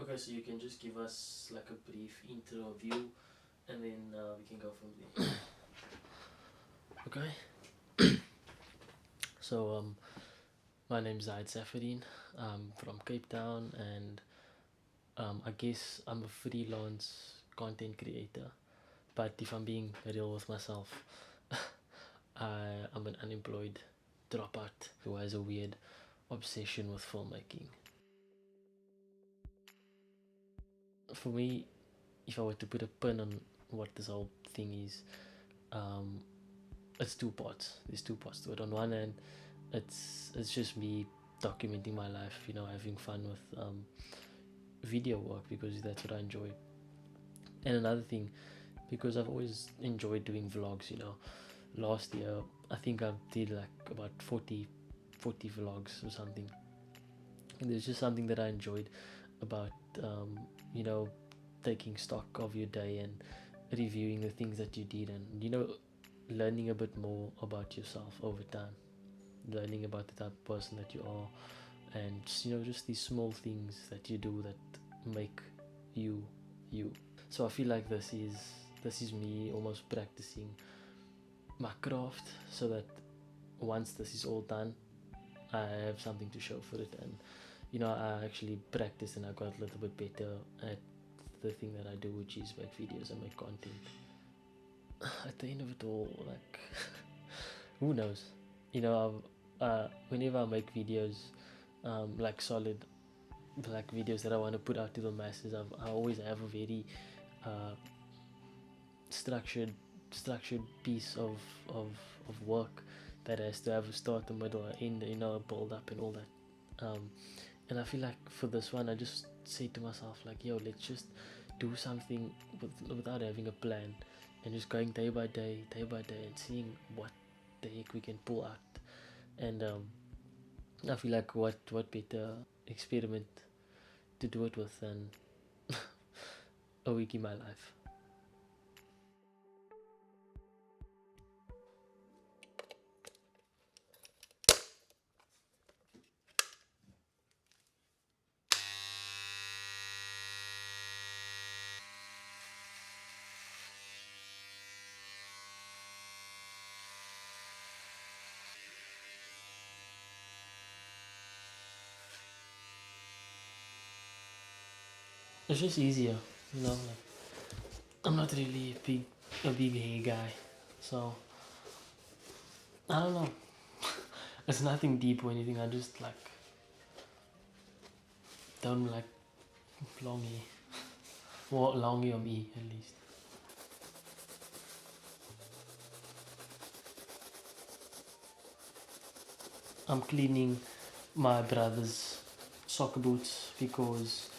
Okay, so you can just give us like a brief intro of you, and then we can go from there. Okay. So my name's Zaahid. I'm from Cape Town, and I guess I'm a freelance content creator. But if I'm being real with myself, I'm an unemployed dropout who has a weird obsession with filmmaking. For me, if I were to put a pin on what this whole thing is, um, it's two parts. There's two parts to it. On one hand, it's just me documenting my life, having fun with video work because that's what I enjoy. And another thing, because I've always enjoyed doing vlogs. Last year I think I did like about 40 vlogs or something, and there's just something that I enjoyed about you know taking stock of your day and reviewing the things that you did, and learning a bit more about yourself over time, learning about the type of person that you are, and just these small things that you do that make you you. So I feel like this is me almost practicing my craft, so that once this is all done, I have something to show for it. And I actually practiced and I got a little bit better at the thing that I do, which is make videos and make content. At the end of it all, like, who knows? Whenever I make videos, like solid, like videos that I want to put out to the masses, I always have a very uh, structured structured piece of work that has to have a start, a middle, an end, a build up and all that. And I feel like for this one, I just say to myself, like, yo, let's just do something without having a plan, and just going day by day, and seeing what the heck we can pull out. And I feel like what better experiment to do it with than a week in my life. It's just easier, like, I'm not really a big hair guy, so I don't know. It's nothing deep or anything. I just like don't like long hair. Or long hair on me, at least. I'm cleaning my brother's soccer boots because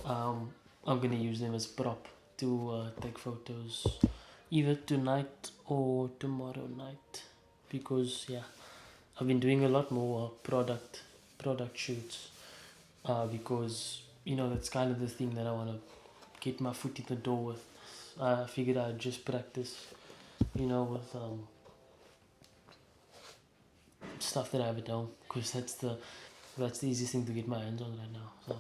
um, I'm gonna use them as prop to take photos either tonight or tomorrow night, because yeah, I've been doing a lot more product shoots, because that's kind of the thing that I want to get my foot in the door with. I figured I'd just practice, with stuff that I have at home, because that's the easiest thing to get my hands on right now. So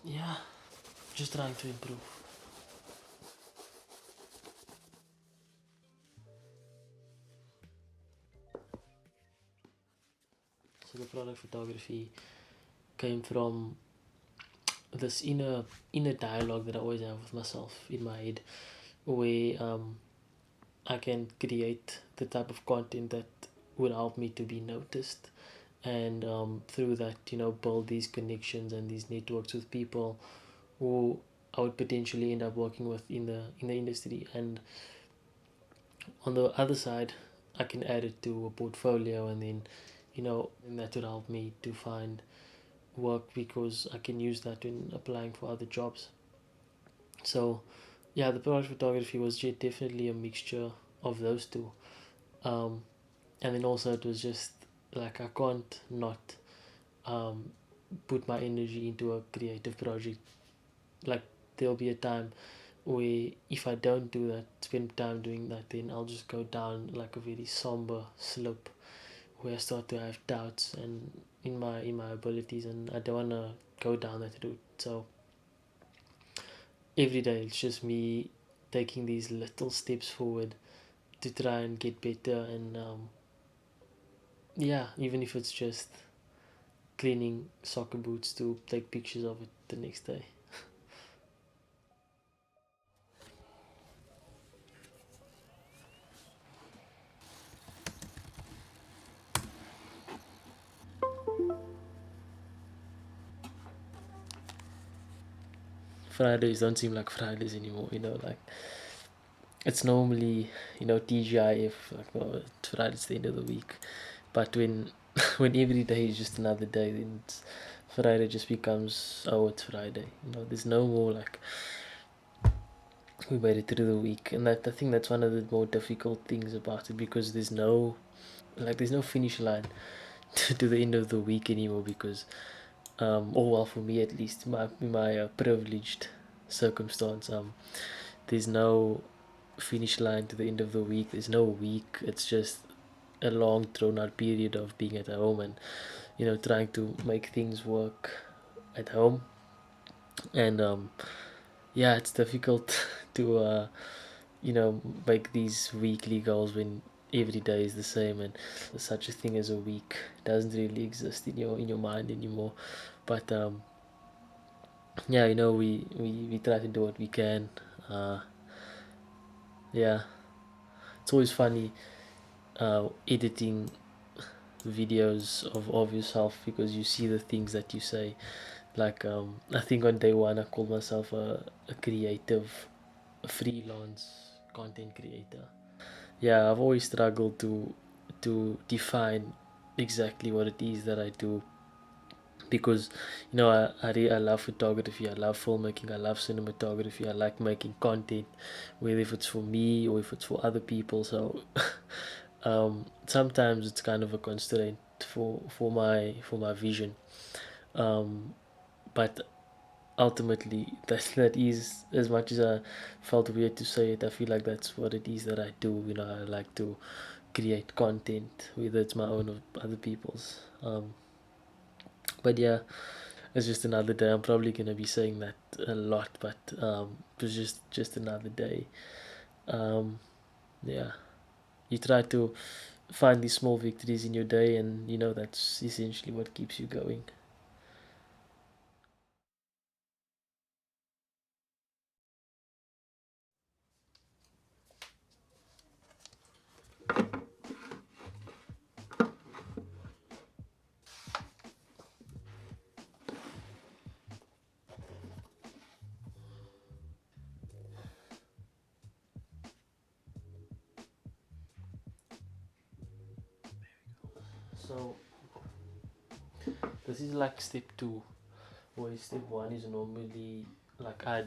yeah, just trying to improve. So the product photography came from this inner dialogue that I always have with myself in my head, where I can create the type of content that would help me to be noticed, and through that, build these connections and these networks with people who I would potentially end up working with in the industry. And on the other side, I can add it to a portfolio, and then and that would help me to find work, because I can use that in applying for other jobs. So yeah, the product photography was definitely a mixture of those two. um, and then also it was just like I can't not um, put my energy into a creative project. Like, there'll be a time where if I don't do that, spend time doing that, then I'll just go down like a very somber slope where I start to have doubts and in my abilities, and I don't want to go down that route. So every day it's just me taking these little steps forward to try and get better. And yeah, even if it's just cleaning soccer boots to take pictures of it the next day. Fridays don't seem like Fridays anymore, like it's normally, TGIF, like, oh, it's Friday's the end of the week. But when when every day is just another day, then Friday just becomes, oh, it's Friday. There's no more like we made it through the week. And I think that's one of the more difficult things about it, because there's no finish line to the end of the week anymore, because or well, for me at least, my privileged circumstance, there's no finish line to the end of the week. There's no week. It's just a long thrown out period of being at home, and trying to make things work at home. And yeah, it's difficult to make these weekly goals when every day is the same, and such a thing as a week doesn't really exist in your mind anymore. But yeah, we try to do what we can. uh yeah, it's always funny editing videos of yourself, because you see the things that you say. Like, I think on day one I called myself a creative, a freelance content creator. Yeah, I've always struggled to define exactly what it is that I do, because I love photography, I love filmmaking, I love cinematography, I like making content, whether if it's for me or if it's for other people. So sometimes it's kind of a constraint for my vision. um, but ultimately, that is, as much as I felt weird to say it, I feel like that's what it is that I do. I like to create content, whether it's my own or other people's. But yeah, it's just another day. I'm probably gonna be saying that a lot, but it was just another day. um, yeah, you try to find these small victories in your day, and that's essentially what keeps you going. So this is like step two, where step one is normally like I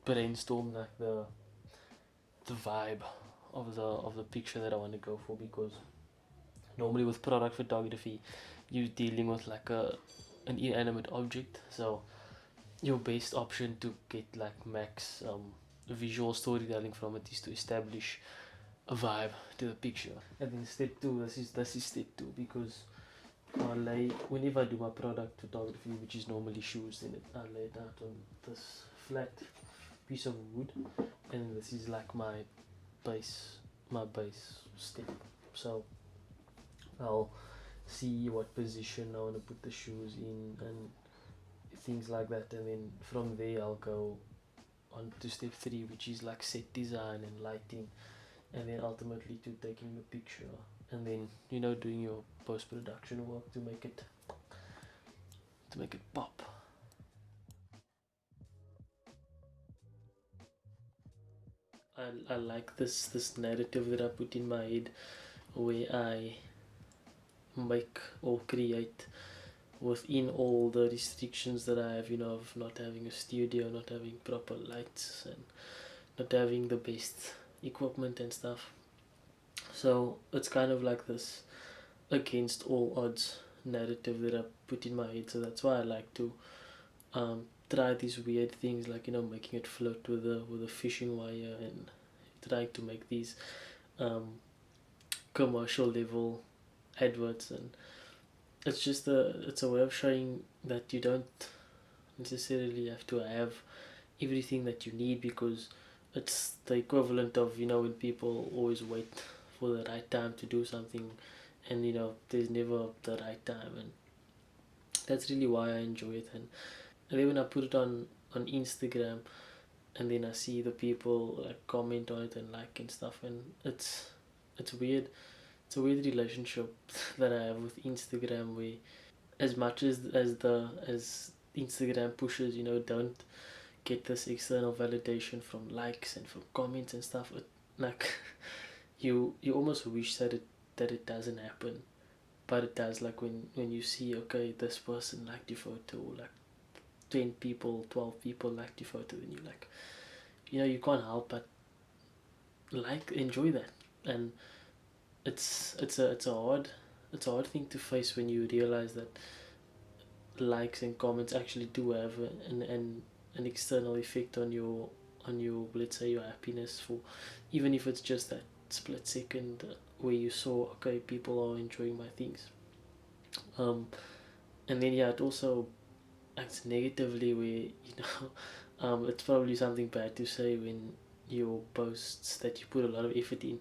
brainstorm like the vibe of the picture that I want to go for, because normally with product photography you're dealing with like an inanimate object. So your best option to get like max visual storytelling from it is to establish a vibe to the picture. And then step two, this is step two, because I lay, whenever I do my product photography, which is normally shoes, then I lay it out on this flat piece of wood, and this is like my base step. So I'll see what position I want to put the shoes in and things like that, and then from there I'll go on to step three, which is like set design and lighting, and then ultimately to taking the picture, and then doing your post production work to make it pop. I like this narrative that I put in my head, where I make or create within all the restrictions that I have, of not having a studio, not having proper lights, and not having the best equipment and stuff. So it's kind of like this against all odds narrative that I put in my head. So that's why I like to try these weird things, like making it float with a fishing wire, and trying to make these um, commercial level adverts. And it's a way of showing that you don't necessarily have to have everything that you need, because it's the equivalent of, when people always wait for the right time to do something, and there's never the right time. And that's really why I enjoy it. And then when I put it on Instagram, and then I see the people like comment on it and like and stuff, and it's weird. It's a weird relationship that I have with Instagram, where as much as Instagram pushes, don't get this external validation from likes and from comments and stuff. Like you almost wish that it doesn't happen, but it does. Like when you see, okay, this person liked your photo, like 10 people, 12 people liked your photo, then you like, you can't help but like enjoy that. And it's a hard thing to face when you realize that likes and comments actually do have an external effect on your, let's say, your happiness, for even if it's just that split second, where you saw, okay, people are enjoying my things. um and then, yeah, it also acts negatively, where it's probably something bad to say when your posts that you put a lot of effort in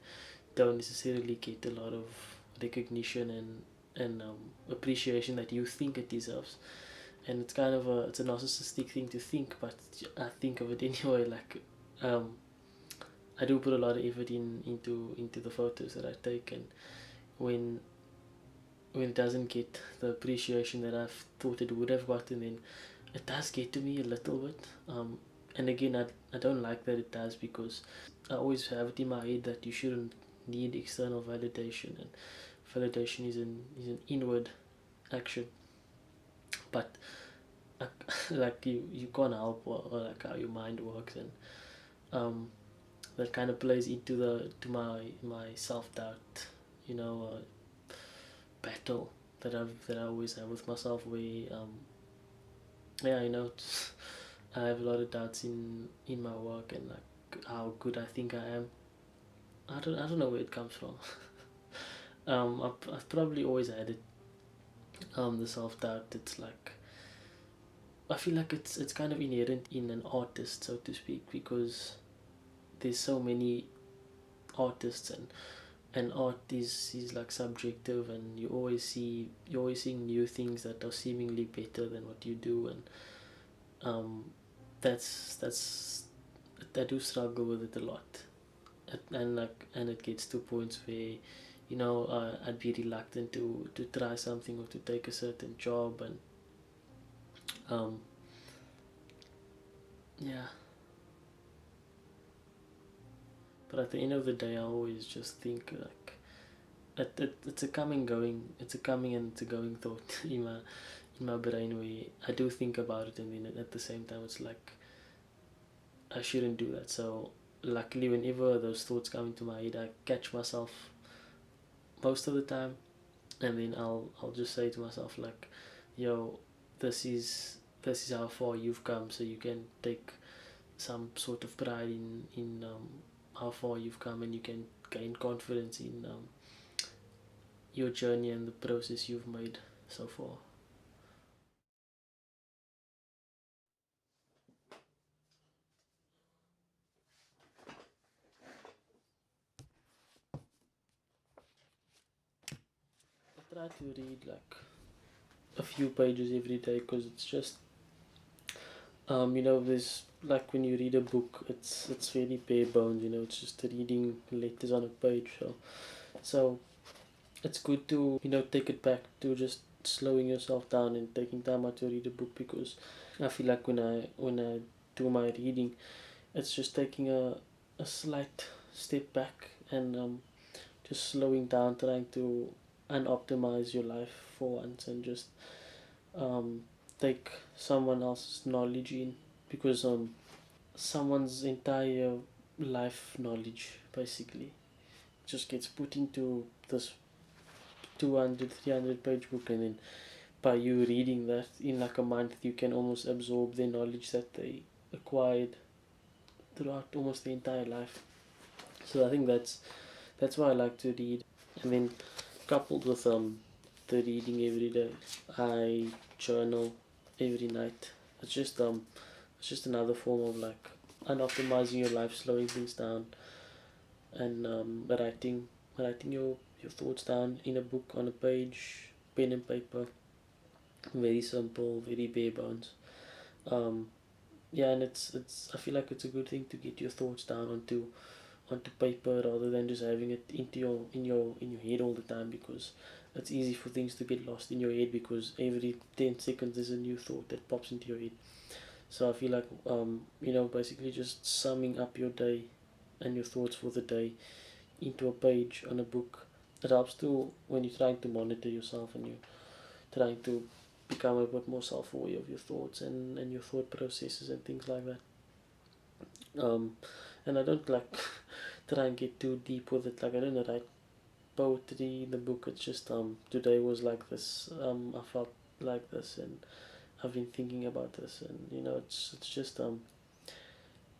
don't necessarily get a lot of recognition and appreciation that you think it deserves. And it's kind of a narcissistic thing to think, but I think of it anyway. Like, um, I do put a lot of effort into the photos that I take, and when when it doesn't get the appreciation that I've thought it would have gotten, then it does get to me a little bit. And again, I don't like that it does, because I always have it in my head that you shouldn't need external validation, and validation is an inward action. But like you can't help, or like how your mind works. And um, that kind of plays into the to my self doubt, battle that I always have with myself, where yeah, I have a lot of doubts in my work, and like how good I think I am. I don't know where it comes from. I've probably always had it. The self doubt. It's like, I feel like it's kind of inherent in an artist, so to speak, because there's so many artists, and art is like subjective, and you're always seeing new things that are seemingly better than what you do. And um that's I do struggle with it a lot. And it gets to points where, I'd be reluctant to try something, or to take a certain job. And um yeah, but at the end of the day, I always just think, like, it's a coming and it's a going thought in my brain, where I do think about it, and then at the same time it's like I shouldn't do that. So luckily, whenever those thoughts come into my head, I catch myself most of the time, and then I'll just say to myself, like, yo, this is how far you've come, so you can take some sort of pride in how far you've come, and you can gain confidence in your journey and the process you've made so far. I try to read like a few pages every day, because it's just there's like, when you read a book, it's really bare bones. It's just reading letters on a page. So it's good to take it back to just slowing yourself down and taking time out to read a book, because I feel like when I do my reading, it's just taking a slight step back, and just slowing down, trying to unoptimize your life for once, and just um, take someone else's knowledge in, because someone's entire life knowledge basically just gets put into this 200, 300 page book, and then by you reading that in like a month, you can almost absorb the knowledge that they acquired throughout almost the entire life. So I think that's why I like to read. And then, coupled with the reading every day, I journal every night. It's just It's just another form of like unoptimizing your life, slowing things down, and writing your thoughts down in a book on a page, pen and paper. Very simple, very bare bones. Um, yeah, and it's I feel like it's a good thing to get your thoughts down onto paper rather than just having it into your head all the time, because it's easy for things to get lost in your head because every 10 seconds there's a new thought that pops into your head. So I feel like basically just summing up your day and your thoughts for the day into a page on a book, it helps to when you're trying to monitor yourself and you're trying to become a bit more self-aware of your thoughts and your thought processes and things like that. And I don't like try and get too deep with it. Like I don't write poetry in the book. It's just today was like this. I felt like this, and I've been thinking about this, and it's just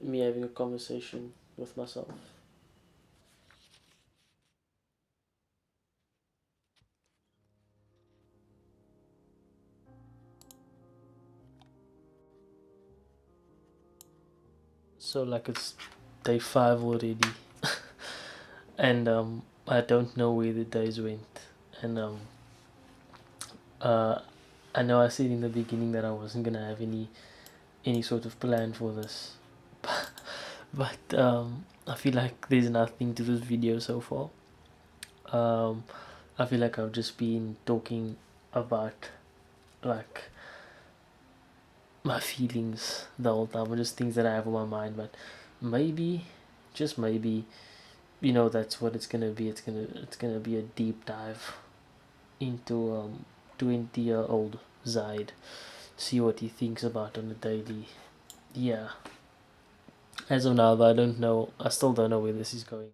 me having a conversation with myself. So like it's day 5 already, and I don't know where the days went, and uh I know I said in the beginning that I wasn't gonna have any sort of plan for this, but I feel like there's nothing to this video so far. Um, I feel like I've just been talking about like my feelings the whole time, or just things that I have on my mind. But maybe, just maybe, that's what it's gonna be. It's gonna be a deep dive into 20-year-old Zaid. See what he thinks about on a daily. Yeah. As of now, but I don't know. I still don't know where this is going.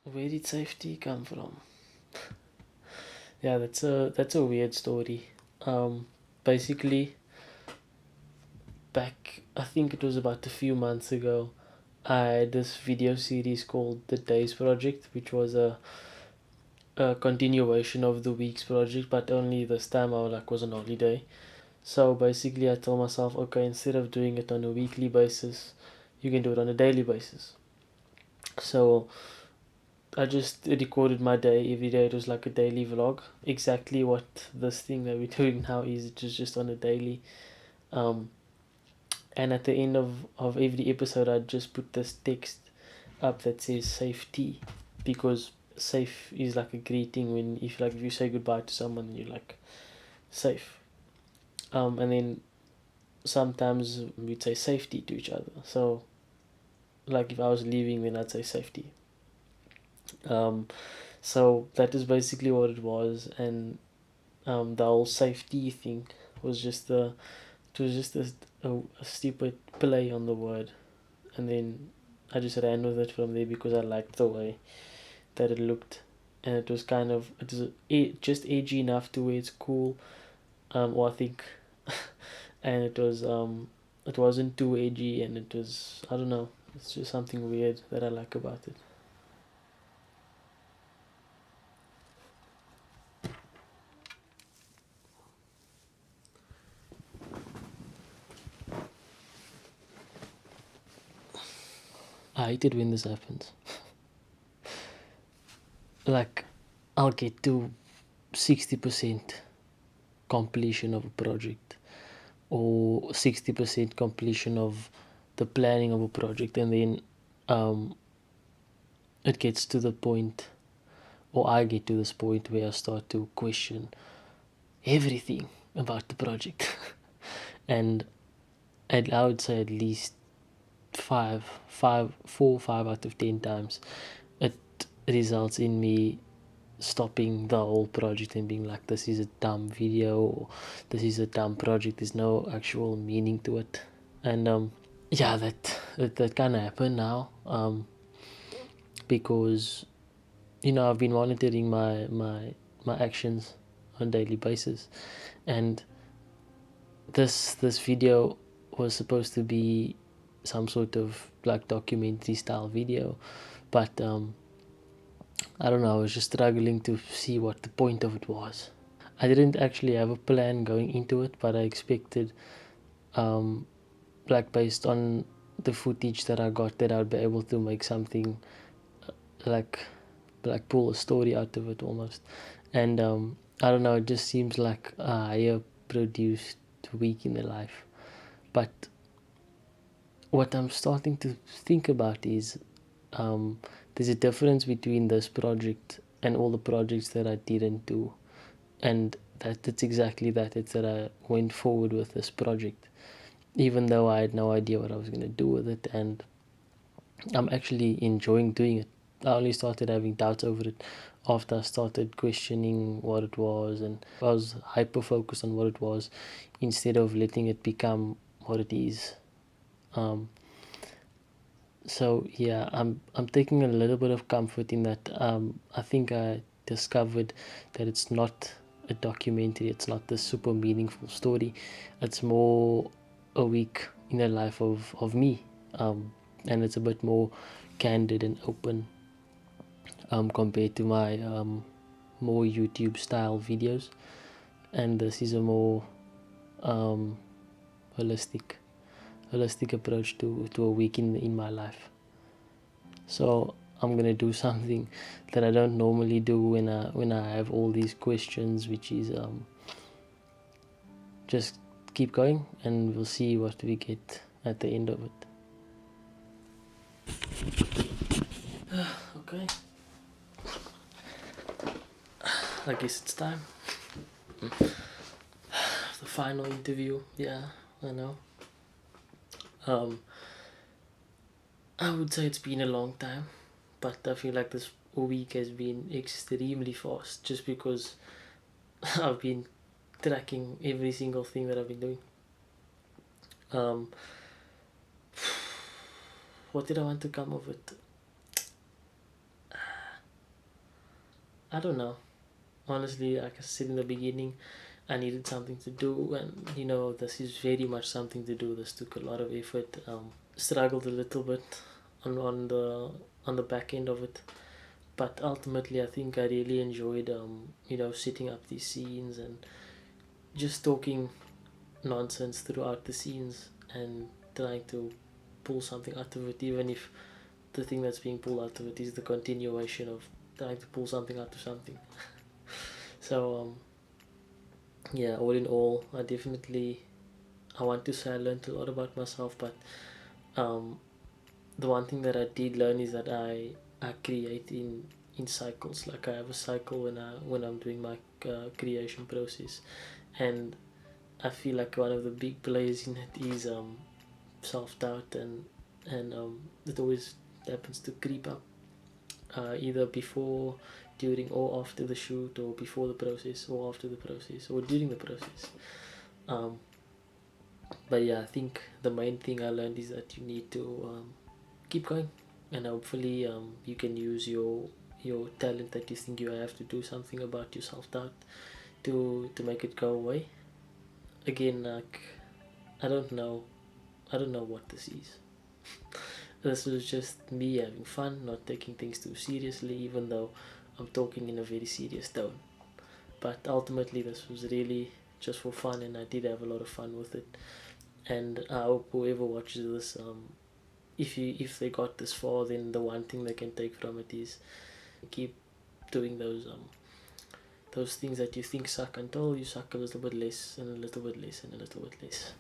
Where did safety come from? Yeah, that's a weird story. Basically, back I think it was about a few months ago, I had this video series called The Days Project, which was a continuation of the Weeks Project, but only this time I was on holiday. So basically, I told myself, okay, instead of doing it on a weekly basis, you can do it on a daily basis. So I just recorded my day every day. It was like a daily vlog. Exactly what this thing that we're doing now is. It was just on a daily. Um, and at the end of every episode, I'd just put this text up that says safety, because safe is like a greeting when if you say goodbye to someone, you're like safe. And then sometimes we'd say safety to each other. So like if I was leaving, then I'd say safety. Um, so that is basically what it was, and the whole safety thing was just a it was just a stupid play on the word, and then I just ran with it from there because I liked the way that it looked, and it was just edgy enough to where it's cool, or I think, and it wasn't too edgy, and it was, I don't know, it's just something weird that I like about it. I hate it when this happens. Like, I'll get to 60% completion of a project, or 60% completion of the planning of a project, and then um, it gets to the point, or I get to this point where I start to question everything about the project. And I would say at least 5 out of 10 times it results in me stopping the whole project and being like, this is a dumb video, or this is a dumb project, there's no actual meaning to it. And yeah, that kind of happened now, because I've been monitoring my actions on a daily basis, and this video was supposed to be some sort of like documentary style video, but I don't know, I was just struggling to see what the point of it was. I didn't actually have a plan going into it, but I expected, like based on the footage that I got, that I'd be able to make something like pull a story out of it almost. And I don't know, it just seems like a higher produced week in the life. But what I'm starting to think about is, there's a difference between this project and all the projects that I didn't do, and that's exactly that. It's that I went forward with this project even though I had no idea what I was going to do with it, and I'm actually enjoying doing it. I only started having doubts over it after I started questioning what it was, and I was hyper focused on what it was instead of letting it become what it is. Um, so yeah, I'm taking a little bit of comfort in that. I think I discovered that it's not a documentary. It's not the super meaningful story. It's more a week in the life of me, and it's a bit more candid and open, compared to my more YouTube style videos. And this is a more um, holistic approach to a week in my life. So I'm gonna do something that I don't normally do when I have all these questions, which is just keep going, and we'll see what we get at the end of it. Okay, I guess it's time. The final interview. Yeah, I know. I would say it's been a long time, but I feel like this week has been extremely fast just because I've been tracking every single thing that I've been doing. Um, what did I want to come up with? I don't know. Honestly, like I said in the beginning, I needed something to do, and this is very much something to do. This took a lot of effort. Struggled a little bit on the back end of it, but ultimately, I think I really enjoyed setting up these scenes and just talking nonsense throughout the scenes and trying to pull something out of it, even if the thing that's being pulled out of it is the continuation of trying to pull something out of something. So yeah, all in all, I want to say I learned a lot about myself, but um, the one thing that I did learn is that I create in cycles. Like I have a cycle when I'm doing my creation process, and I feel like one of the big players in it is self doubt, and it always happens to creep up, either before, during, or after the shoot, or before the process, or after the process, or during the process. Um, but yeah, I think the main thing I learned is that you need to keep going, and hopefully you can use your talent that you think you have to do something about your self doubt to make it go away. Again, like I don't know, what this is. This was just me having fun, not taking things too seriously, even though I'm talking in a very serious tone. But ultimately, this was really just for fun, and I did have a lot of fun with it. And I hope whoever watches this, if they got this far, then the one thing they can take from it is keep doing those things that you think suck until you suck a little bit less and a little bit less and a little bit less.